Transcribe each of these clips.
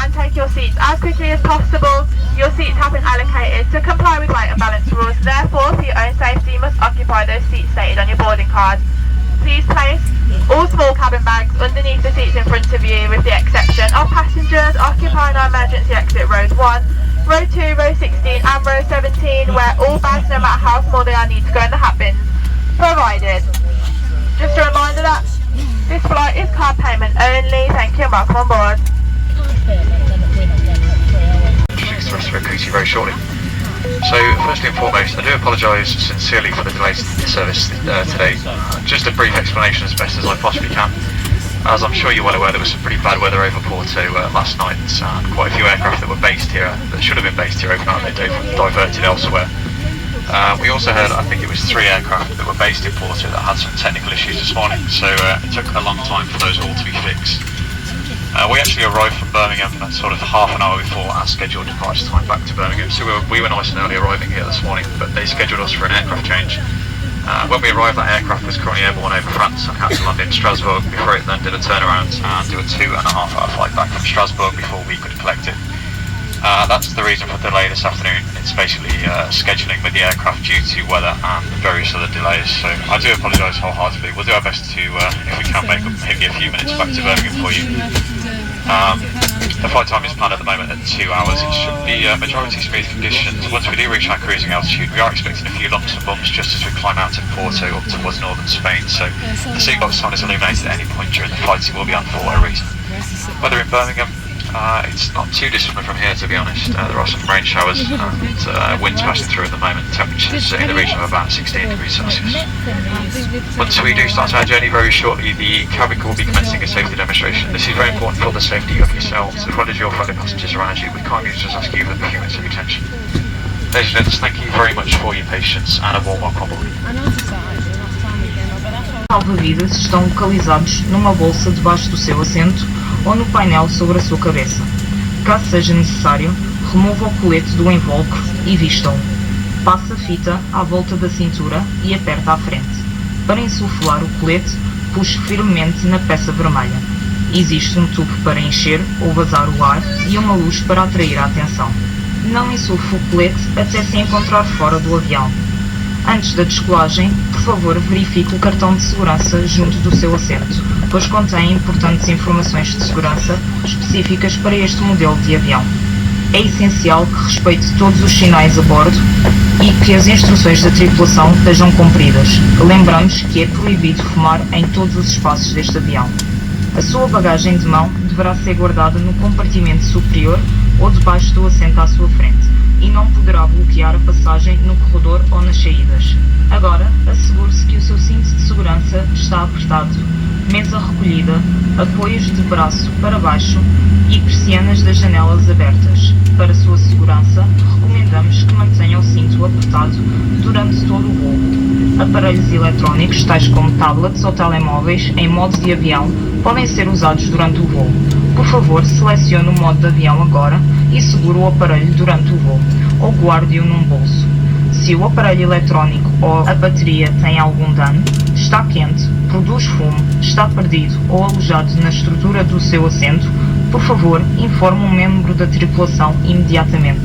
and take your seats as quickly as possible. Your seats have been allocated to comply with weight and balance rules. Therefore, for your own safety, you must occupy those seats stated on your boarding card. Please place all small cabin bags underneath the seats in front of you, with the exception of passengers occupying our emergency exit rows 1, row 2, row 16 and row 17, where all bags, no matter how small they are, need to go in the hat bins provided. Just a reminder that this flight is card payment only. Thank you and welcome on board. Introduce the rest of the crew to you very shortly. So, firstly and foremost, I do apologise sincerely for the delays to the service today. Just a brief explanation as best as I possibly can. As I'm sure you're well aware, there was some pretty bad weather over Porto last night, and quite a few aircraft that were based here, that should have been based here overnight, they diverted elsewhere. We also heard, I think it was 3 aircraft that were based in Porto that had some technical issues this morning, so it took a long time for those all to be fixed. We actually arrived from Birmingham at sort of half an hour before our scheduled departure time back to Birmingham, so we were nice and early arriving here this morning, but they scheduled us for an aircraft change. When we arrived, that aircraft was currently airborne over France and had to land in Strasbourg before it then did a turnaround and do a 2.5-hour flight back from Strasbourg before we could collect it. That's the reason for the delay this afternoon. It's basically scheduling with the aircraft due to weather and various other delays, so I do apologise wholeheartedly. We'll do our best to, if we can, make maybe a few minutes back to Birmingham for you. The flight time is planned at the moment at 2 hours. It should be majority smooth conditions. Once we do reach our cruising altitude, we are expecting a few lumps and bumps just as we climb out of Porto up towards northern Spain, so the seatbox sign is illuminated at any point during the flight. It will be on for a reason. Weather in Birmingham, it's not too dissimilar from here, to be honest. There are some rain showers and winds passing through at the moment. Temperatures in the region of about 16 degrees Celsius. Once we do start our journey very shortly, the cabin crew will be commencing a safety demonstration. This is very important for the safety of yourselves as well as your fellow passengers around you. We kindly just ask you for a few minutes of your attention. Ladies and gents, thank you very much for your patience and a warm welcome aboard. Salva-vidas estão localizados numa bolsa debaixo do seu assento ou no painel sobre a sua cabeça. Caso seja necessário, remova o colete do invólucro e vista-o. Passa a fita à volta da cintura e aperta à frente. Para insuflar o colete, puxe firmemente na peça vermelha. Existe um tubo para encher ou vazar o ar e uma luz para atrair a atenção. Não insufle o colete até se encontrar fora do avião. Antes da descolagem, por favor, verifique o cartão de segurança junto do seu assento, pois contém importantes informações de segurança específicas para este modelo de avião. É essencial que respeite todos os sinais a bordo e que as instruções da tripulação estejam cumpridas. Lembramos que é proibido fumar em todos os espaços deste avião. A sua bagagem de mão deverá ser guardada no compartimento superior ou debaixo do assento à sua frente e não poderá bloquear a passagem no corredor ou nas saídas. Agora, assegure-se que o seu cinto de segurança está apertado, mesa recolhida, apoios de braço para baixo e persianas das janelas abertas. Para sua segurança, recomendamos que mantenha o cinto apertado durante todo o voo. Aparelhos eletrónicos, tais como tablets ou telemóveis, em modo de avião, podem ser usados durante o voo. Por favor, selecione o modo de avião agora e segure o aparelho durante o voo, ou guarde-o num bolso. Se o aparelho eletrónico ou a bateria tem algum dano, está quente, produz fumo, está perdido ou alojado na estrutura do seu assento, por favor, informe um membro da tripulação imediatamente.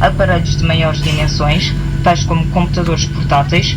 Aparelhos de maiores dimensões, tais como computadores portáteis,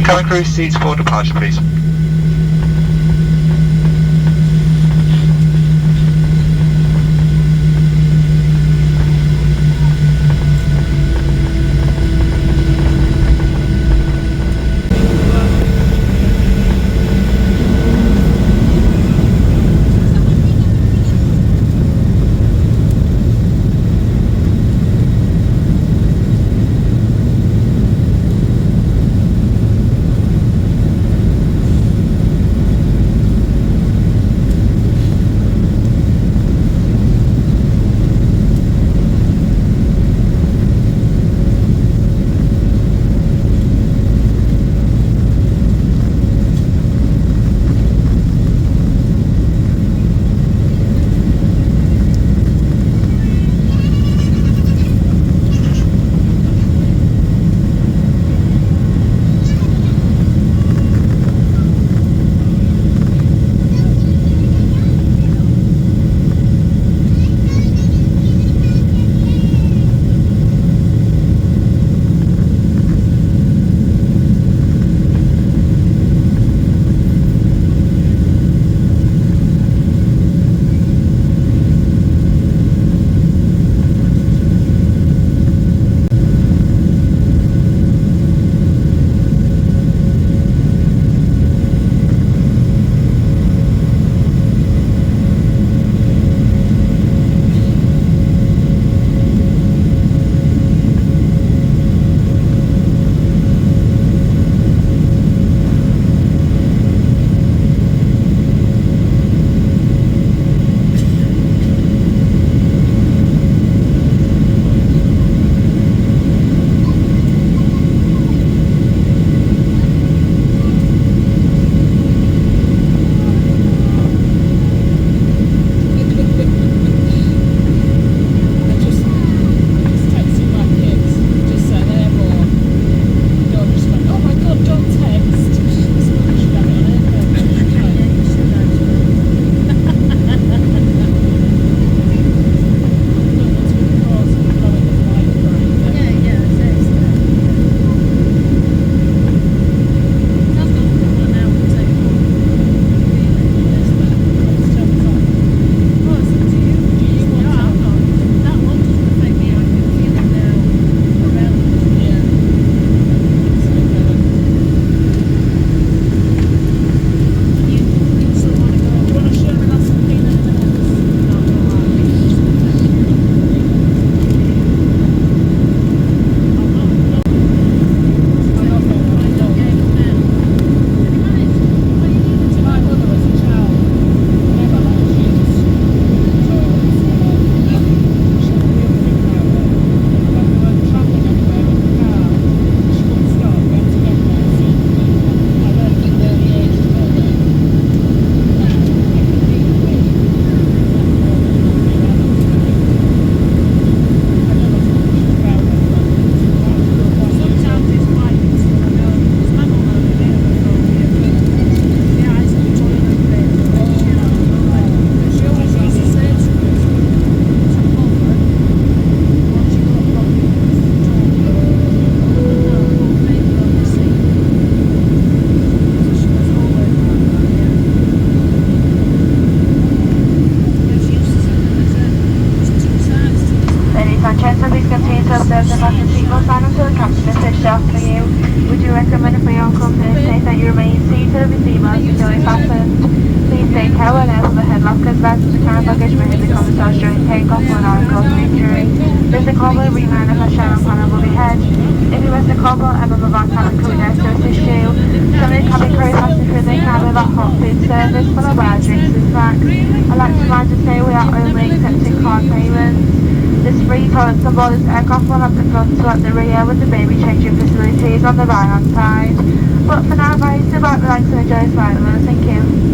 Cabin crew seats for departure, please. On the right hand side. But for now guys, sit back, relax and enjoy the flight. Thank you.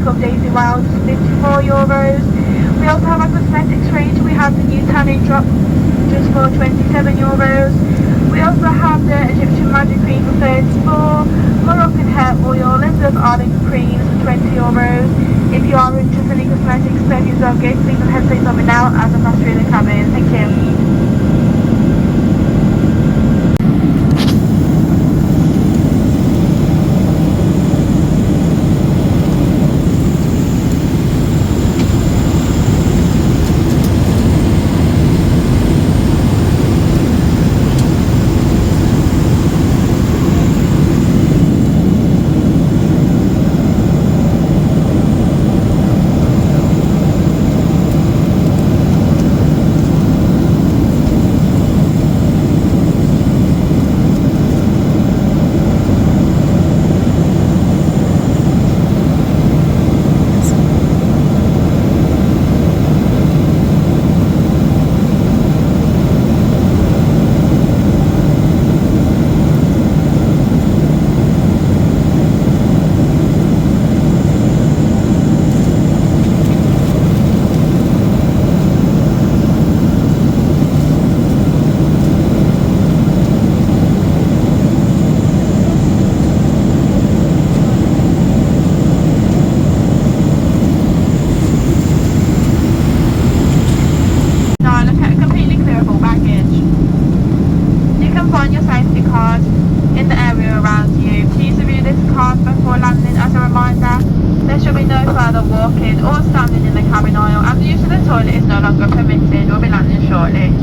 of Daisy Wild, €54. We also have a cosmetics range. We have the new tanning drop just for €27. We also have the Egyptian magic cream for 34, Moroccan hair oil, Elizabeth Arden creams for €20. If you are interested in cosmetics, perfumes or gifts, please don't hesitate to stop me now as I'm passing through the cabin. Thank you. Or standing in the cabin aisle, and the use of the toilet is no longer permitted. We'll be landing shortly.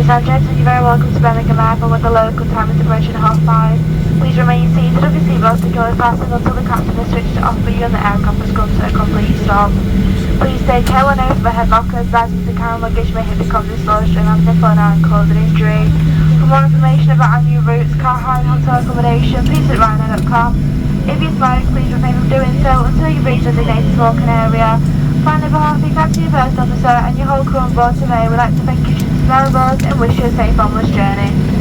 and gentlemen, you're very welcome to Birmingham Airport with the local time is approaching 5:30. Please remain seated with your seatbelt securely fastened until the captain has switched it off for you and the aircraft has come to a complete stop. Please take care when overhead lockers, items and carry luggage may hit the company's storage during landing for an causing injury. For more information about our new routes, car hire and hotel accommodation, please visit Ryanair.com. If you smoke, please refrain from doing so until you reach the designated smoking area. Finally, on behalf of your captain, your first officer and your whole crew on board today, we'd like to thank you for your and wish you a safe onwards journey.